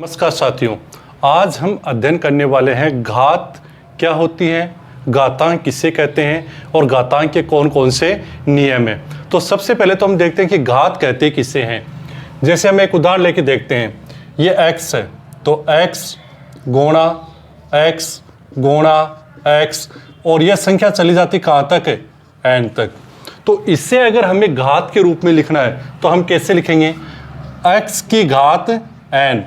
नमस्कार साथियों, आज हम अध्ययन करने वाले हैं घात क्या होती है, घातांक किसे कहते हैं और घातांक के कौन कौन से नियम हैं। तो सबसे पहले तो हम देखते हैं कि घात कहते किसे हैं। जैसे हम एक उदाहरण लेके देखते हैं, ये x है तो x गुणा x और यह संख्या चली जाती कहाँ तक है, n तक। तो इससे अगर हमें घात के रूप में लिखना है तो हम कैसे लिखेंगे, x की घात n।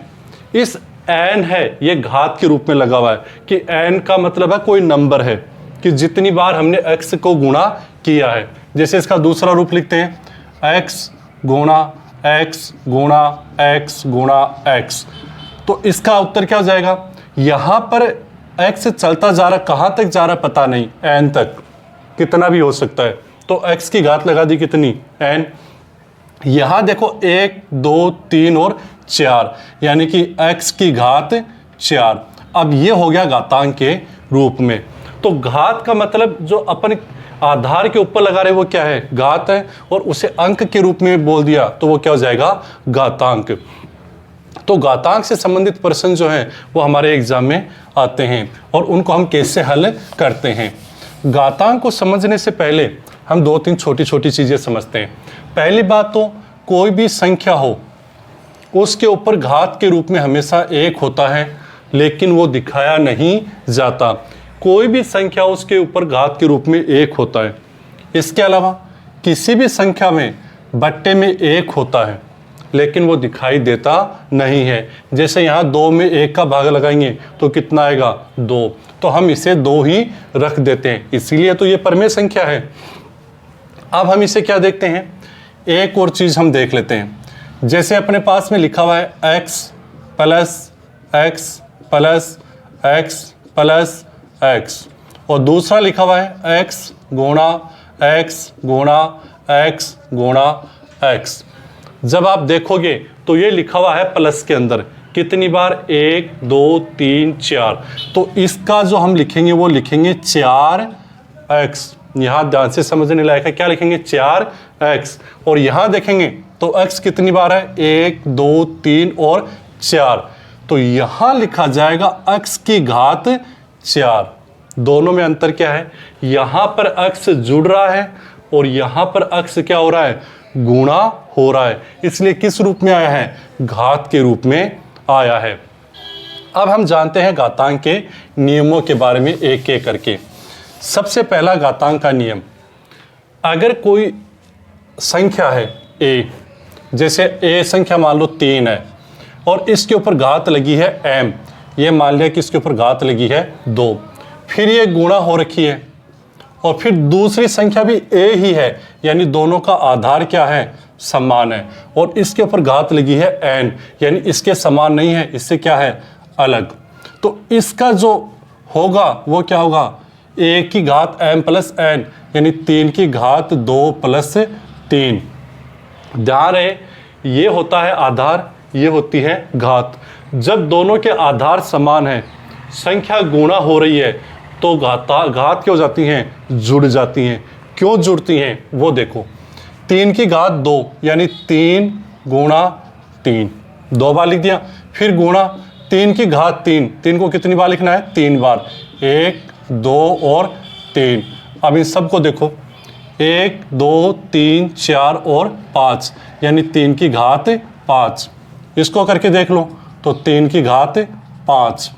इस n है ये घात के रूप में लगा हुआ है कि n का मतलब है कोई नंबर है कि जितनी बार हमने x को गुणा किया है। जैसे इसका दूसरा रूप लिखते हैं x गुणा x गुणा x गुणा x। तो इसका उत्तर क्या हो जाएगा, यहाँ पर x चलता जा रहा, कहाँ तक जा रहा पता नहीं, n तक, कितना भी हो सकता है। तो x की घात लगा दी कितनी, n। यहाँ देखो 1 2 3 और 4 यानी कि x की घात 4। अब ये हो गया घातांक के रूप में। तो घात का मतलब जो अपन आधार के ऊपर लगा रहे वो क्या है, घात है, और उसे अंक के रूप में बोल दिया तो वो क्या हो जाएगा, घातांक। तो घातांक से संबंधित प्रश्न जो हैं वो हमारे एग्जाम में आते हैं और उनको हम कैसे हल करते हैं। घातांक को समझने से पहले हम 2-3 छोटी छोटी चीज़ें समझते हैं। पहली बात तो कोई भी संख्या हो उसके ऊपर घात के रूप में हमेशा 1 होता है, लेकिन वो दिखाया नहीं जाता। कोई भी संख्या उसके ऊपर घात के रूप में 1 होता है। इसके अलावा किसी भी संख्या में बट्टे में 1 होता है, लेकिन वो दिखाई देता नहीं है। जैसे यहाँ 2 में 1 का भाग लगाएंगे तो कितना आएगा, 2। तो हम इसे 2 ही रख देते हैं, इसीलिए तो ये परमेय संख्या है। अब हम इसे क्या देखते हैं, एक और चीज़ हम देख लेते हैं। जैसे अपने पास में लिखा हुआ है x plus x plus x plus x, और दूसरा लिखा हुआ है x गुणा x गुणा x गुणा x। जब आप देखोगे तो ये लिखा हुआ है प्लस के अंदर कितनी बार, 1 2 3 4। तो इसका जो हम लिखेंगे वो लिखेंगे 4x। यहाँ ध्यान से समझने लायक है, क्या लिखेंगे, 4x। और यहाँ देखेंगे तो x कितनी बार है, 1 2 3 और 4। तो यहाँ लिखा जाएगा x की घात 4। दोनों में अंतर क्या है, यहाँ पर x जुड़ रहा है और यहाँ पर x क्या हो रहा है, गुणा हो रहा है। इसलिए किस रूप में आया है, घात के रूप में आया है। अब हम जानते हैं घातांक के नियमों के बारे में एक एक करके। सबसे पहला घातांक का नियम, अगर कोई संख्या है a, जैसे a संख्या मान लो 3 है और इसके ऊपर घात लगी है m, ये मान लिया कि इसके ऊपर घात लगी है 2, फिर ये गुणा हो रखी है और फिर दूसरी संख्या भी a ही है, यानी दोनों का आधार क्या है, समान है, और इसके ऊपर घात लगी है n, यानी इसके समान नहीं है, इससे क्या है, अलग। तो इसका जो होगा वो क्या होगा, a की घात m प्लस n, यानी 3 की घात 2 प्लस 3। ध्यान रहे, ये होता है आधार, ये होती है घात। जब दोनों के आधार समान है, संख्या गुणा हो रही है, तो घात क्या हो जाती हैं, जुड़ जाती हैं। क्यों जुड़ती हैं वो देखो, 3 की घात 2 यानी 3 गुणा 3, 2 बार लिख दिया, फिर गुणा 3 की घात 3, 3 को कितनी बार लिखना है, 3 बार, 1 2 और 3। अब इन सबको देखो, 1 2 3 4 और 5, यानी 3 की घात 5। इसको करके देख लो तो 3 की घात 5।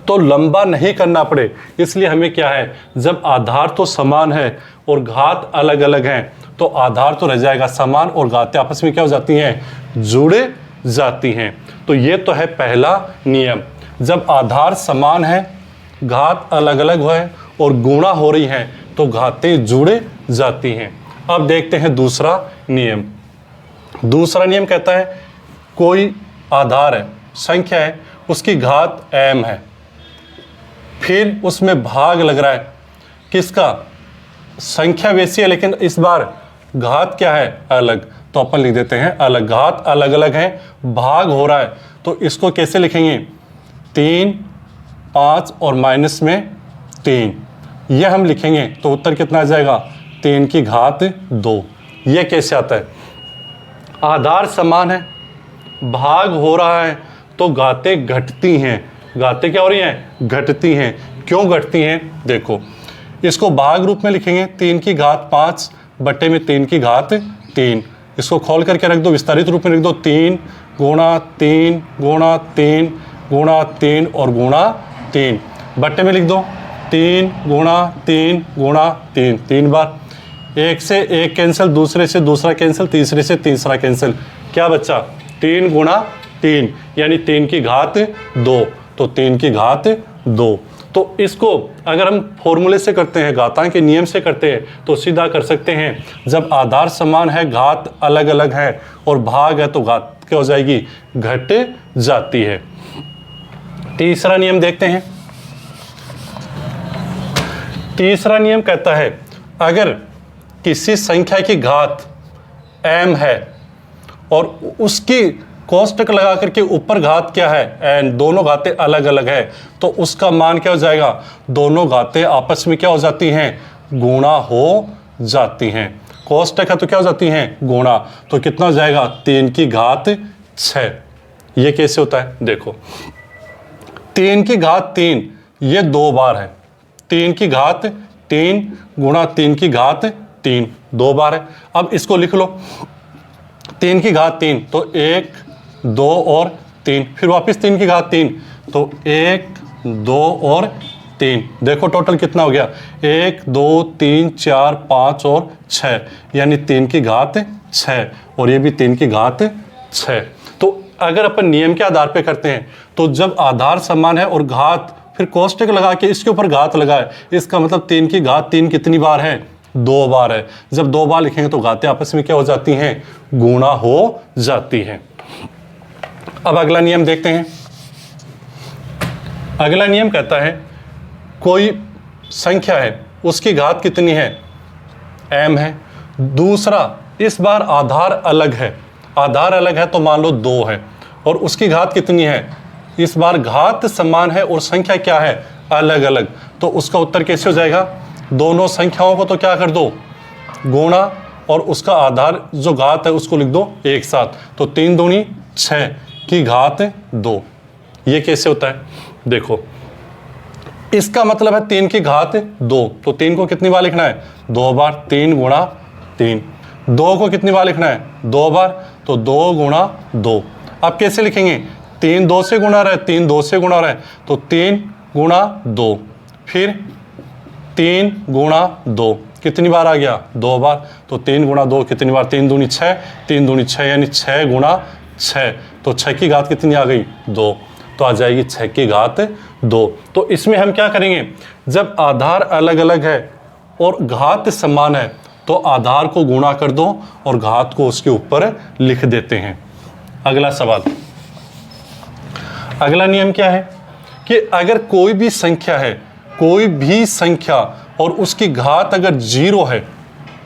तो लंबा नहीं करना पड़े, इसलिए हमें क्या है, जब आधार तो समान है और घात अलग अलग हैं तो आधार तो रह जाएगा समान और घातें आपस में क्या हो जाती हैं, जुड़ जाती हैं। तो ये तो है पहला नियम। जब आधार समान है, घात अलग अलग है और गुणा हो रही हैं तो घातें जुड़ जाती हैं। अब देखते हैं दूसरा नियम। दूसरा नियम कहता है कोई आधार है, संख्या है, उसकी घात m है, फिर उसमें भाग लग रहा है, किसका, संख्या वैसी है लेकिन इस बार घात क्या है, अलग। तो अपन लिख देते हैं अलग, घात अलग अलग है, भाग हो रहा है, तो इसको कैसे लिखेंगे, 3 5 और माइनस में 3, यह हम लिखेंगे तो उत्तर कितना आ जाएगा, 3 की घात 2। यह कैसे आता है, आधार समान है, भाग हो रहा है, तो घातें घटती हैं। घातें क्या हो रही हैं? घटती हैं। क्यों घटती हैं? देखो, इसको भाग रूप में लिखेंगे 3 की घात 5 बट्टे में 3 की घात 3। इसको खोल करके रख दो, विस्तारित रूप में लिख दो 3 गुणा 3 गुणा 3 गुणा 3 और गुणा 3 बट्टे में लिख दो 3 गुणा 3 गुणा 3 3 बार। एक से एक कैंसिल, दूसरे से दूसरा कैंसिल, तीसरे से तीसरा कैंसिल। क्या बचा? 3 गुणा 3 यानी 3 की घात 2। तो 3 की घात 2। तो इसको अगर हम फॉर्मूले से करते हैं, घातांक के नियम से करते हैं, तो सीधा कर सकते हैं। जब आधार समान है, घात अलग अलग है और भाग है, तो घात क्या हो जाएगी? घट जाती है। तीसरा नियम देखते हैं। तीसरा नियम कहता है अगर किसी संख्या की घात m है और उसकी कोष्टक लगा करके ऊपर घात क्या है? n, दोनों घातें अलग अलग है, तो उसका मान क्या हो जाएगा? दोनों घातें आपस में क्या हो जाती हैं? गुणा हो जाती हैं। कोष्टक है तो क्या हो जाती हैं? गुणा। तो कितना हो जाएगा? 3 की घात 6। ये कैसे होता है? देखो, 3 की घात 3 ये 2 बार है। 3 की घात 3 गुणा 3 की घात 3 2 बार है। अब इसको लिख लो 3 की घात 3 तो 1 2 और 3, फिर वापस 3 की घात 3 तो 1 2 और 3। देखो टोटल कितना हो गया? 1 2 3 4 5 और 6 यानी 3 की घात 6 और ये भी 3 की घात 6। तो अगर अपन नियम के आधार पे करते हैं तो जब आधार समान है और घात फिर कोष्टक लगा के इसके ऊपर घात लगाए, इसका मतलब 3 की घात 3 कितनी बार है? 2 बार है। जब 2 बार लिखेंगे तो घातें आपस में क्या हो जाती हैं? गुणा हो जाती हैं। अब अगला नियम देखते हैं। अगला नियम कहता है कोई संख्या है, उसकी घात कितनी है? m है। दूसरा, इस बार आधार अलग है। आधार अलग है तो मान लो 2 है और उसकी घात कितनी है? इस बार घात समान है और संख्या क्या है? अलग अलग। तो उसका उत्तर कैसे हो जाएगा? दोनों संख्याओं को तो क्या कर दो? गुणा और उसका आधार जो घात है उसको लिख दो एक साथ। तो 3 दूनी 6 की घात 2। ये कैसे होता है? देखो, इसका मतलब है 3 की घात 2, तो 3 को कितनी बार लिखना है? 2 बार। 3 गुणा 3। 2 को कितनी बार लिखना है? 2 बार। तो 2 गुणा 2। अब कैसे लिखेंगे? 3 2 से गुणा रहे, 3 2 से गुणा रहे, तो 3 गुणा 2, फिर 3 गुणा 2 कितनी बार आ गया? 2 बार। तो 3 गुणा 2 कितनी बार? 3 दूनी 6, 3 दूनी 6 यानी 6 गुणा 6। तो 6 की घात कितनी आ गई? 2। तो आ जाएगी 6 की घात 2। तो इसमें हम क्या करेंगे? जब आधार अलग अलग है और घात समान है तो आधार को गुणा कर दो और घात को उसके ऊपर लिख देते हैं। अगला सवाल, अगला नियम क्या है कि अगर कोई भी संख्या है, कोई भी संख्या और उसकी घात अगर 0 है,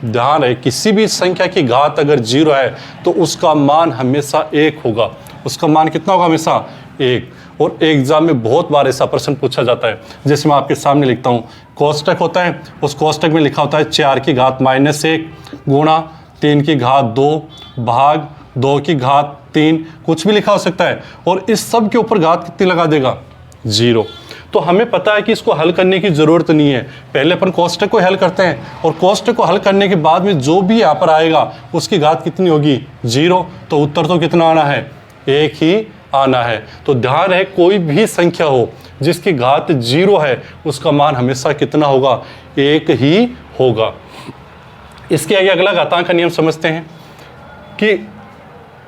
ध्यान रहे किसी भी संख्या की घात अगर 0 है तो उसका मान हमेशा 1 होगा। उसका मान कितना होगा? हमेशा 1। और एग्जाम में बहुत बार ऐसा प्रश्न पूछा जाता है, जैसे मैं आपके सामने लिखता हूँ, कोष्टक होता है, उस कोष्टक में लिखा होता है 4 की घात -1 गुणा 3 की घात 2 भाग 2 की घात 3, कुछ भी लिखा हो सकता है, और इस सब के ऊपर घात कितनी लगा देगा? 0। तो हमें पता है कि इसको हल करने की ज़रूरत नहीं है। पहले अपन कोष्टक को हल करते हैं और कोष्टक को हल करने के बाद में जो भी यहाँ पर आएगा उसकी घात कितनी होगी? 0। तो उत्तर तो कितना आना है? 1 ही आना है। तो ध्यान रहे कोई भी संख्या हो जिसकी घात 0 है उसका मान हमेशा कितना होगा? 1 ही होगा। इसके आगे अगला घातांक का नियम समझते हैं कि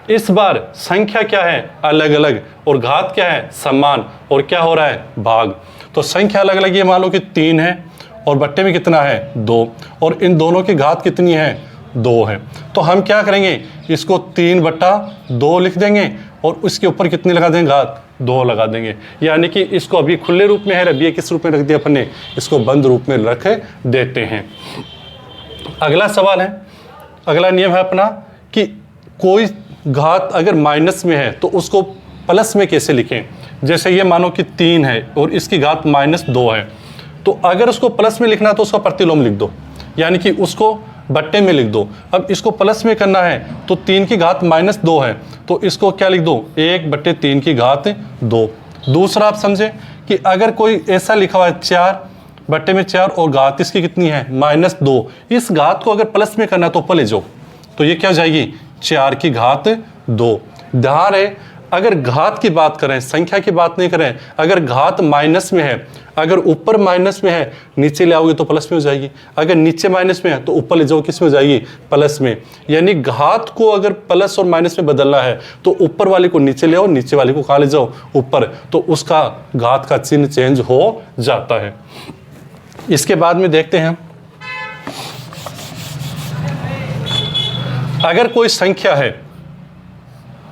इस बार संख्या क्या है? अलग अलग, और घात क्या है? समान, और क्या हो रहा है? भाग। तो संख्या अलग अलग, ये मान लो कि 3 है और बट्टे में कितना है? 2, और इन दोनों की घात कितनी है? 2 है। तो हम क्या करेंगे? इसको 3/2 लिख देंगे और उसके ऊपर कितनी लगा देंगे? घात 2 लगा देंगे। यानी कि इसको अभी खुले रूप में है, अभी किस रूप में रख दिया अपन ने? इसको बंद रूप में रख देते हैं। अगला सवाल है, अगला नियम है अपना कि कोई घात अगर माइनस में है तो उसको प्लस में कैसे लिखें? जैसे ये मानो कि 3 है और इसकी घात -2 है, तो अगर उसको प्लस में लिखना है तो उसका प्रतिलोम लिख दो, यानी कि उसको बट्टे में लिख दो। अब इसको प्लस में करना है तो 3 की घात -2 है, तो इसको क्या लिख दो, 1/3 की घात 2। दूसरा आप समझे कि अगर कोई ऐसा लिखा हुआ है 4/4 और घात इसकी कितनी है -2, इस घात को अगर प्लस में करना है तो ऊपर ले जाओ, तो ये क्या हो जाएगी 4 की घात 2। ध्यान है, अगर घात की बात करें, संख्या की बात नहीं करें, अगर घात माइनस में है, अगर ऊपर माइनस में है नीचे ले आओगे तो प्लस में हो जाएगी, अगर नीचे माइनस में है तो ऊपर ले जाओ किस में हो जाएगी, प्लस में। यानी घात को अगर प्लस और माइनस में बदलना है तो ऊपर वाले को नीचे ले आओ, नीचे वाले को कहाँ ले जाओ, ऊपर, तो उसका घात का चिन्ह चेंज हो जाता है। इसके बाद में देखते हैं, अगर कोई संख्या है,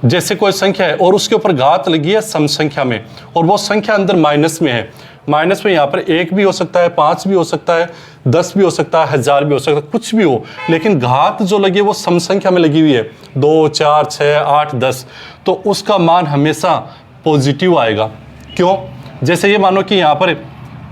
जैसे कोई संख्या है और उसके ऊपर घात लगी है सम संख्या में, और वो संख्या अंदर माइनस में है, माइनस में यहाँ पर 1 भी हो सकता है, 5 भी हो सकता है, 10 भी हो सकता है, 1000 भी हो सकता है, कुछ भी हो, लेकिन घात जो लगी है वो सम संख्या में लगी हुई है, 2, 4, 6, 8, 10, तो उसका मान हमेशा पॉजिटिव आएगा। क्यों? जैसे ये मानो कि यहाँ पर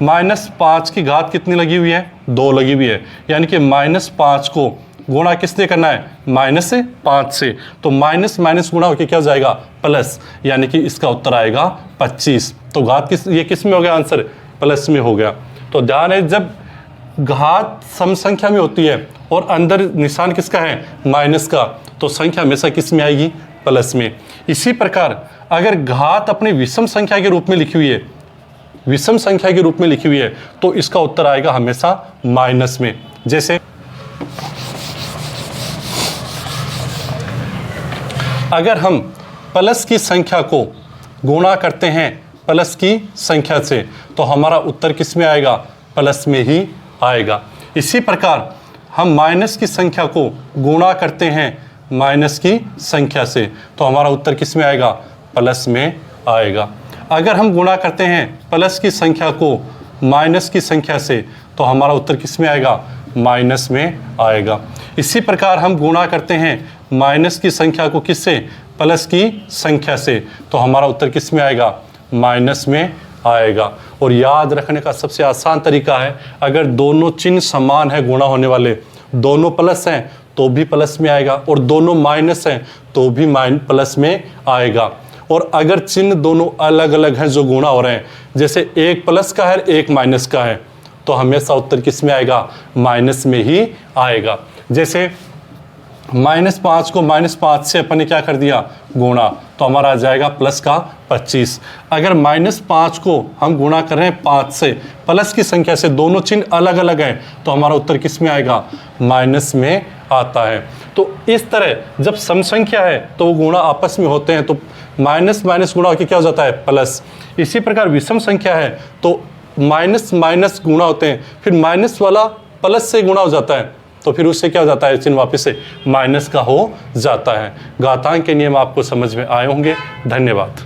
-5 की घात कितनी लगी हुई है, 2 लगी हुई है, यानी कि -5 को गुणा किससे करना है, -5 से, तो माइनस माइनस गुणा होकर क्या हो जाएगा, प्लस, यानी कि इसका उत्तर आएगा 25। तो घात ये किस में हो गया, आंसर प्लस में हो गया। तो ध्यान है, जब घात सम संख्या में होती है और अंदर निशान किसका है, माइनस का, तो संख्या हमेशा किस में आएगी, प्लस में। इसी प्रकार अगर घात अपनी विषम संख्या के रूप में लिखी हुई है, विषम संख्या के रूप में लिखी हुई है, तो इसका उत्तर आएगा हमेशा माइनस में। जैसे अगर हम प्लस की संख्या को गुणा करते हैं प्लस की संख्या से, तो हमारा उत्तर किस में आएगा, प्लस में ही आएगा। इसी प्रकार हम माइनस की संख्या को गुणा करते हैं माइनस की संख्या से, तो हमारा उत्तर किस में आएगा, प्लस में आएगा। अगर हम गुणा करते हैं प्लस की संख्या को माइनस की संख्या से, तो हमारा उत्तर किस में आएगा, माइनस में आएगा। इसी प्रकार हम गुणा करते हैं माइनस की संख्या को किससे, प्लस की संख्या से, तो हमारा उत्तर किस में आएगा, माइनस में आएगा। और याद रखने का सबसे आसान तरीका है, अगर दोनों चिन्ह समान है गुणा होने वाले, दोनों प्लस हैं तो भी प्लस में आएगा, और दोनों माइनस हैं तो भी प्लस में आएगा। और अगर चिन्ह दोनों अलग अलग हैं जो गुणा हो रहे हैं, जैसे एक प्लस का है एक माइनस का है, तो हमेशा उत्तर किस में आएगा, माइनस में ही आएगा। जैसे -5 को -5 से अपन ने क्या कर दिया, गुणा, तो हमारा आ जाएगा प्लस का 25। अगर -5 को हम गुणा कर रहे हैं 5 से, प्लस की संख्या से, दोनों चिन्ह अलग अलग हैं, तो हमारा उत्तर किस में आएगा, माइनस में आता है। तो इस तरह जब सम संख्या है तो वो गुणा आपस में होते हैं, तो माइनस माइनस गुणा होकर क्या हो जाता है, प्लस। इसी प्रकार विषम संख्या है तो माइनस माइनस गुणा होते हैं, फिर माइनस वाला प्लस से गुणा हो जाता है, तो फिर उससे क्या हो जाता है, चिन्ह वापस से माइनस का हो जाता है। घातांक के नियम आपको समझ में आए होंगे। धन्यवाद।